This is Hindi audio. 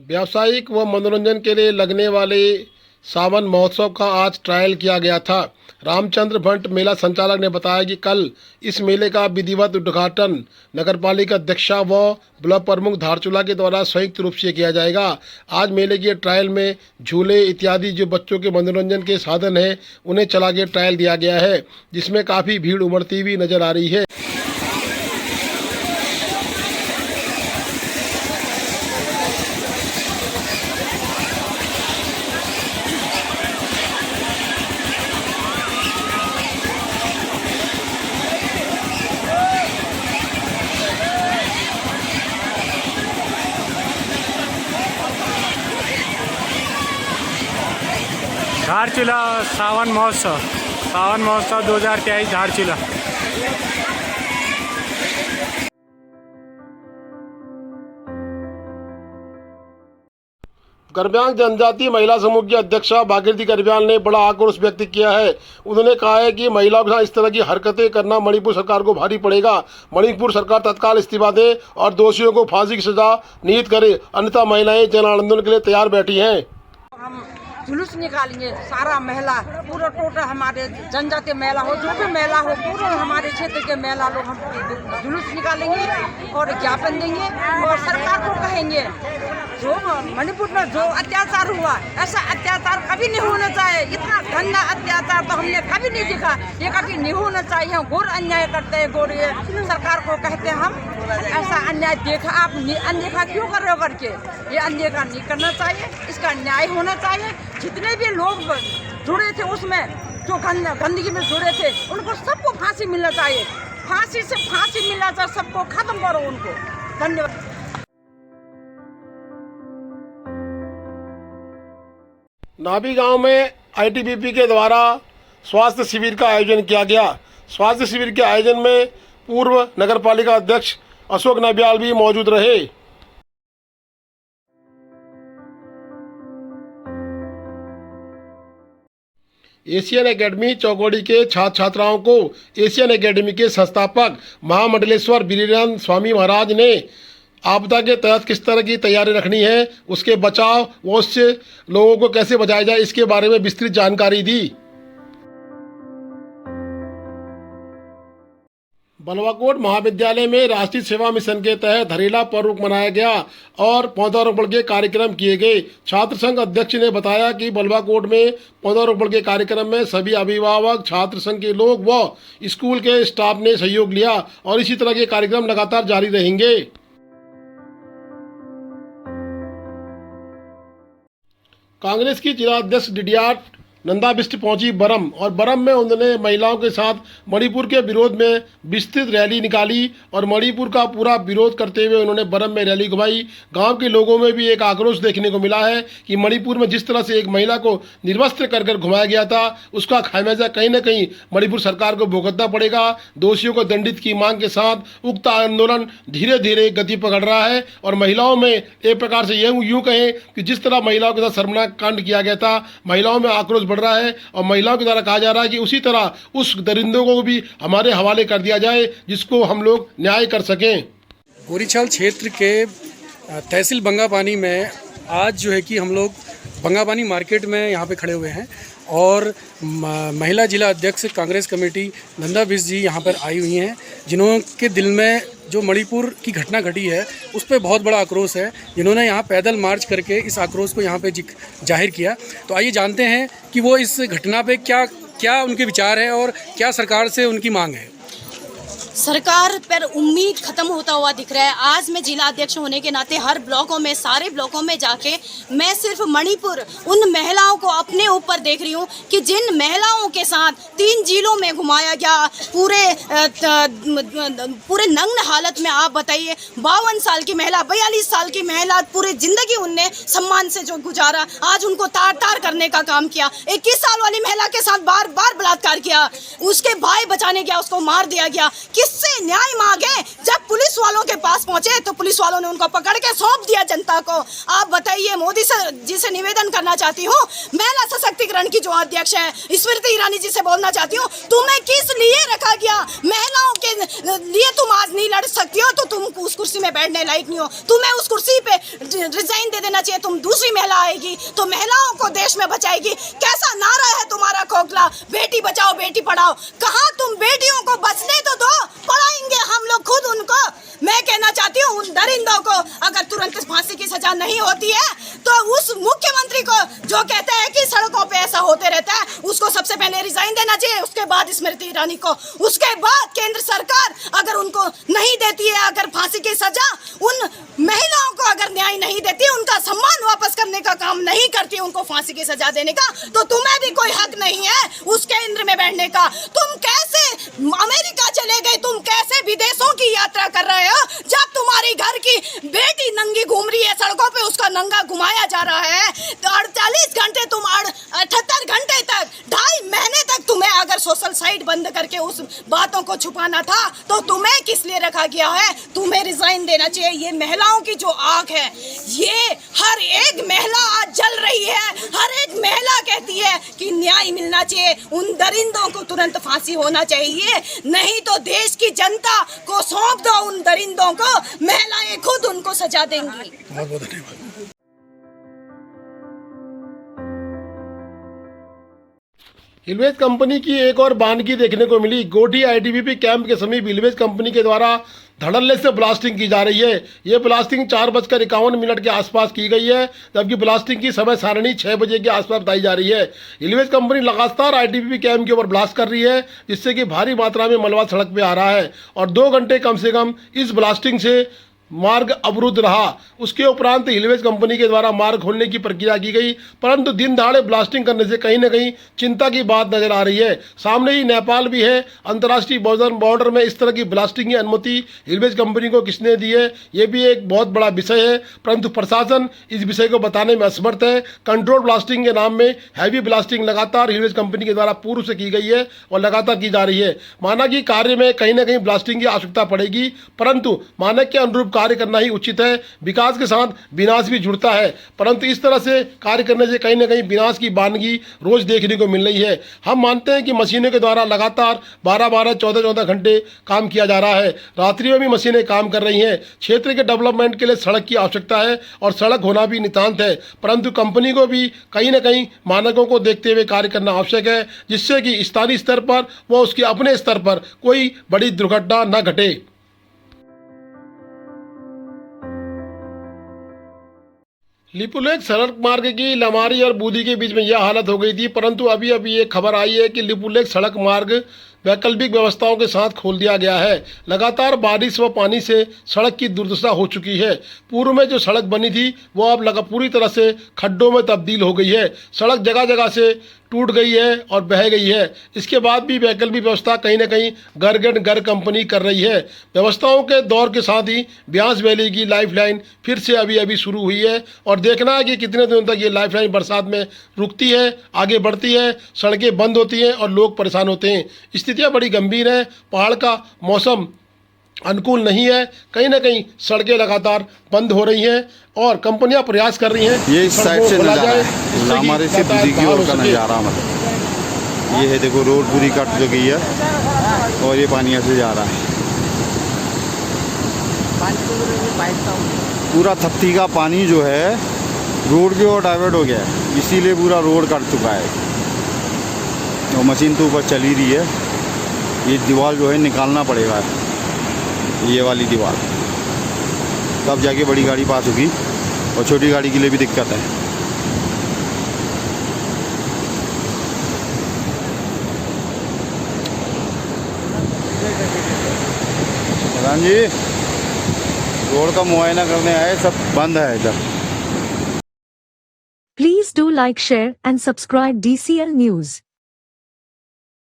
व्यावसायिक व मनोरंजन के लिए लगने वाले सावन महोत्सव का आज ट्रायल किया गया था। रामचंद्र भट्ट मेला संचालक ने बताया कि कल इस मेले का विधिवत उद्घाटन नगरपालिका अध्यक्षा व ब्लॉक प्रमुख धारचूला के द्वारा संयुक्त रूप से किया जाएगा। आज मेले के ट्रायल में झूले इत्यादि जो बच्चों के मनोरंजन के साधन हैं उन्हें चला के ट्रायल दिया गया है, जिसमें काफ़ी भीड़ उमड़ती हुई नजर आ रही है। धारचूला सावन महोत्सव 2023 धारचूला। गरब्यांग जनजातीय महिला समूह की अध्यक्षा भागीरथी गरब्याल ने बड़ा आक्रोश व्यक्त किया है। उन्होंने कहा है कि महिलाओं के साथ इस तरह की हरकतें करना मणिपुर सरकार को भारी पड़ेगा। मणिपुर सरकार तत्काल इस्तीफा दे और दोषियों को फांसी की सजा नियत करे, अन्यथा महिलाएं जन आंदोलन के लिए तैयार बैठी हैं। हम जुलूस निकालेंगे, सारा मेला पूरा टोटल हमारे जनजातीय मेला हो, जो भी मेला हो, पूरे हमारे क्षेत्र के मेला लोग हम जुलूस निकालेंगे और ज्ञापन देंगे और सरकार को कहेंगे जो मणिपुर में जो अत्याचार हुआ ऐसा अत्याचार कभी नहीं होना चाहिए। इतना गंदा अत्याचार तो हमने कभी नहीं देखा, ये कभी नहीं होना चाहिए। हम घोर अन्याय करते हैं, घोर ये सरकार को कहते हैं हम ऐसा अन्याय देखा, आप अनदेखा क्यों कर रहे हो करके, ये अनदेखा नहीं करना चाहिए, इसका न्याय होना चाहिए। जितने भी लोग जुड़े थे उसमें, जो गंदगी में जुड़े थे, उनको सबको फांसी मिलना चाहिए, फांसी से फांसी मिलना चाहिए, सबको खत्म करो उनको। धन्यवाद। नाभी गांव में आईटीबीपी के द्वारा स्वास्थ्य शिविर का आयोजन किया गया। स्वास्थ्य शिविर के आयोजन में पूर्व नगरपालिका अध्यक्ष अशोक नबियाल भी मौजूद रहे। एशियन एकेडमी चौकोड़ी के छात्र छात्राओं को एशियन एकेडमी के संस्थापक महामंडलेश्वर वीरेंद्र स्वामी महाराज ने आपदा के तहत किस तरह की तैयारी रखनी है, उसके बचाव व उससे लोगों को कैसे बचाया जाए, इसके बारे में विस्तृत जानकारी दी। बलवाकोट महाविद्यालय में राष्ट्रीय सेवा मिशन के तहत हरेला पर्व मनाया गया और पौधारोपण के कार्यक्रम किए गए। छात्र संघ अध्यक्ष ने बताया कि बलवाकोट में पौधारोपण के कार्यक्रम में सभी अभिभावक, छात्र संघ के लोग व स्कूल के स्टाफ ने सहयोग लिया और इसी तरह के कार्यक्रम लगातार जारी रहेंगे। कांग्रेस की जिला अध्यक्ष डीडीआर नंदा बिष्ट पहुंची बरम और बरम में उन्होंने महिलाओं के साथ मणिपुर के विरोध में विस्तृत रैली निकाली और मणिपुर का पूरा विरोध करते हुए उन्होंने बरम में रैली घुमाई। गांव के लोगों में भी एक आक्रोश देखने को मिला है कि मणिपुर में जिस तरह से एक महिला को निर्वस्त्र कर घुमाया गया था, उसका खामियाजा कहीं न कहीं मणिपुर सरकार को भुगतना पड़ेगा। दोषियों को दंडित की मांग के साथ उक्त आंदोलन धीरे धीरे गति पकड़ रहा है और महिलाओं में एक प्रकार से यूं कहें कि जिस तरह महिलाओं के साथ शर्मनाक कांड किया गया था, महिलाओं में आक्रोश बढ़ रहा है और महिलाओं के द्वारा कहा जा रहा है कि उसी तरह उस दरिंदों को भी हमारे हवाले कर दिया जाए जिसको हम लोग न्याय कर सकें। गोरीछाल क्षेत्र के तहसील बंगापानी में आज जो है कि हम लोग बंगापानी मार्केट में यहाँ पे खड़े हुए हैं और महिला जिला अध्यक्ष कांग्रेस कमेटी नंदा बिष्ट जी यहाँ पर आई हुई हैं, जिन्हों के दिल में जो मणिपुर की घटना घटी है उस पर बहुत बड़ा आक्रोश है, जिन्होंने यहाँ पैदल मार्च करके इस आक्रोश को यहाँ पे जाहिर किया। तो आइए जानते हैं कि वो इस घटना पे क्या उनके विचार है और क्या सरकार से उनकी मांग है। सरकार पर उम्मीद खत्म होता हुआ दिख रहा है। आज मैं जिला अध्यक्ष होने के नाते हर ब्लॉकों में, सारे ब्लॉकों में जाके मैं सिर्फ मणिपुर उन महिलाओं को अपने ऊपर देख रही हूँ कि जिन महिलाओं के साथ 3 जिलों में घुमाया गया, पूरे नग्न हालत में। आप बताइए, 52 साल की महिला, 42 साल की महिला, पूरी जिंदगी उनने सम्मान से जो गुजारा, आज उनको तार तार करने का काम किया। 21 साल वाली महिला के साथ बार बार बलात्कार किया, उसके भाई बचाने गया, उसको मार दिया गया। किससे न्याय मांगे? जब पुलिस वालों के पास पहुंचे तो पुलिस वालों ने उनको पकड़ के सौंप दिया जनता को। आप बताइए, मोदी जी से निवेदन करना चाहती हूँ, महिला सशक्तिकरण की जो अध्यक्ष है स्मृति ईरानी जी से बोलना चाहती हूँ, तुम्हें किस लिए रखा गया? महिलाओं के लिए तुम आज नहीं लड़ सकती हो तो तुम कुर्सी में बैठने लायक नहीं हो, तुम्हें उस कुर्सी पे रिजाइन दे देना चाहिए। तुम दूसरी महिला आएगी तो महिलाओं को देश में बचाएगी। कैसा नारा है तुम्हारा खोखला, बेटी बचाओ बेटी पढ़ाओ। कहाँ तुम बेटियों को बचने तो दो, पढ़ाएंगे हम लोग खुद उनको। मैं कहना चाहती हूँ उन दरिंदों को अगर तुरंत फांसी की सजा नहीं होती है तो उस मुख्यमंत्री को जो कहते हैं कि सड़कों पे ऐसा होते रहता है, उसको सबसे पहले रिजाइन देना चाहिए, उसके बाद स्मृति ईरानी को, उसके बाद केंद्र सरकार अगर उनको नहीं देती है अगर फांसी की सजा, उन महिलाओं को अगर न्याय नहीं देती, उनका सम्मान वापस करने का काम नहीं करती, उनको फांसी की सजा देने का, तो तुम्हें भी कोई हक नहीं है उस केंद्र में बैठने का। तुम कैसे अमेरिका चले गए, तुम कैसे विदेशों की यात्रा कर रहे हो जब तुम्हारी घर की बेटी नंगी घूम रही है सड़कों पे, उसका नंगा घुमाया जा रहा है। तो 48 घंटे तुम 78 घंटे तक, 2.5 महीने तक तुम्हें अगर सोशल साइट बंद करके उस बातों को छुपाना था तो तुम्हें किस लिए रखा गया है? तुम्हें रिजाइन देना चाहिए। ये महिलाओं की जो आग है, ये हर एक महिला आज जल रही है, हर एक महिला कहती है कि न्याय मिलना चाहिए, उन दरिंदों को तुरंत फांसी होना चाहिए, नहीं तो देश की जनता को सौंप दो उन दरिंदों को, महिलाएं खुद उनको सजा देंगी। बहुत बहुत धन्यवाद। हिलवेज कंपनी की एक और बानगी देखने को मिली। गोटी आईटीबीपी कैंप के समीप हिलवेज कंपनी के द्वारा धड़ल्ले से ब्लास्टिंग की जा रही है। ये ब्लास्टिंग 4:51 के आसपास की गई है, जबकि ब्लास्टिंग की समय सारणी 6 बजे के आसपास बताई जा रही है। हिलवेज कंपनी लगातार आईटीबीपी कैंप के ऊपर ब्लास्ट कर रही है, जिससे कि भारी मात्रा में मलबा सड़क पे आ रहा है और 2 घंटे कम से कम इस ब्लास्टिंग से मार्ग अवरुद्ध रहा। उसके उपरांत हिलवेज कंपनी के द्वारा मार्ग खोलने की प्रक्रिया की गई, परंतु दिन दहाड़े ब्लास्टिंग करने से कहीं न कहीं चिंता की बात नजर आ रही है। सामने ही नेपाल भी है, अंतर्राष्ट्रीय बॉर्डर में इस तरह की ब्लास्टिंग की अनुमति हिलवेज कंपनी को किसने दी है, ये भी एक बहुत बड़ा विषय है, परंतु प्रशासन इस विषय को बताने में असमर्थ है। कंट्रोल ब्लास्टिंग के नाम में हैवी ब्लास्टिंग लगातार हिलवेज कंपनी के द्वारा पूर्व से की गई है और लगातार की जा रही है। माना कि कार्य में कहीं न कहीं ब्लास्टिंग की आवश्यकता पड़ेगी, परंतु मानक के अनुरूप कार्य करना ही उचित है। विकास के साथ विनाश भी जुड़ता है, परंतु इस तरह से कार्य करने से कहीं न कहीं विनाश की बानगी रोज देखने को मिल रही है। हम मानते हैं कि मशीनों के द्वारा लगातार 12-12, 14-14 घंटे काम किया जा रहा है। रात्रि में भी मशीनें काम कर रही हैं। क्षेत्र के डेवलपमेंट के लिए सड़क की आवश्यकता है और सड़क होना भी नितांत है, परंतु कंपनी को भी कहीं न कहीं मानकों को देखते हुए कार्य करना आवश्यक है, जिससे कि स्थानीय स्तर पर व उसके अपने स्तर पर कोई बड़ी दुर्घटना न घटे। लिपुलेख सड़क मार्ग की लमारी और बूदी के बीच में यह हालत हो गई थी, परंतु अभी अभी एक खबर आई है कि लिपुलेख सड़क मार्ग वैकल्पिक व्यवस्थाओं के साथ खोल दिया गया है। लगातार बारिश व पानी से सड़क की दुर्दशा हो चुकी है। पूर्व में जो सड़क बनी थी वो अब पूरी तरह से खड्डों में तब्दील हो गई है। सड़क जगह जगह से टूट गई है और बह गई है। इसके बाद भी वैकल्पिक व्यवस्था कहीं न कहीं घर कंपनी कर रही है। व्यवस्थाओं के दौर के साथ ही ब्यास वैली की लाइफलाइन फिर से अभी शुरू हुई है और देखना है कि कितने दिनों तक ये लाइफलाइन बरसात में रुकती है, आगे बढ़ती है, सड़कें बंद होती हैं और लोग परेशान होते हैं। स्थितियाँ बड़ी गंभीर है। पहाड़ का मौसम अनुकूल नहीं है, कहीं ना कहीं सड़कें लगातार बंद हो रही हैं और कंपनियां प्रयास कर रही हैं। ये इस साइड से नज़ारा है, हमारे से बुद्धि की ओर का नज़ारा, मतलब ये है, देखो रोड पूरी कट चुकी है और ये पानी ऐसे जा रहा है, पूरा थप्ती का पानी जो है रोड की ओर डाइवर्ट हो गया है, इसीलिए पूरा रोड कट चुका है और मशीन तो ऊपर चल ही रही है। ये दीवार जो है निकालना पड़ेगा, ये वाली दीवार, तब जाके बड़ी गाड़ी पास होगी और छोटी गाड़ी के लिए भी दिक्कत है। प्रधान जी रोड का मुआयना करने आए, सब बंद है इधर। Please do like, share and subscribe DCL News.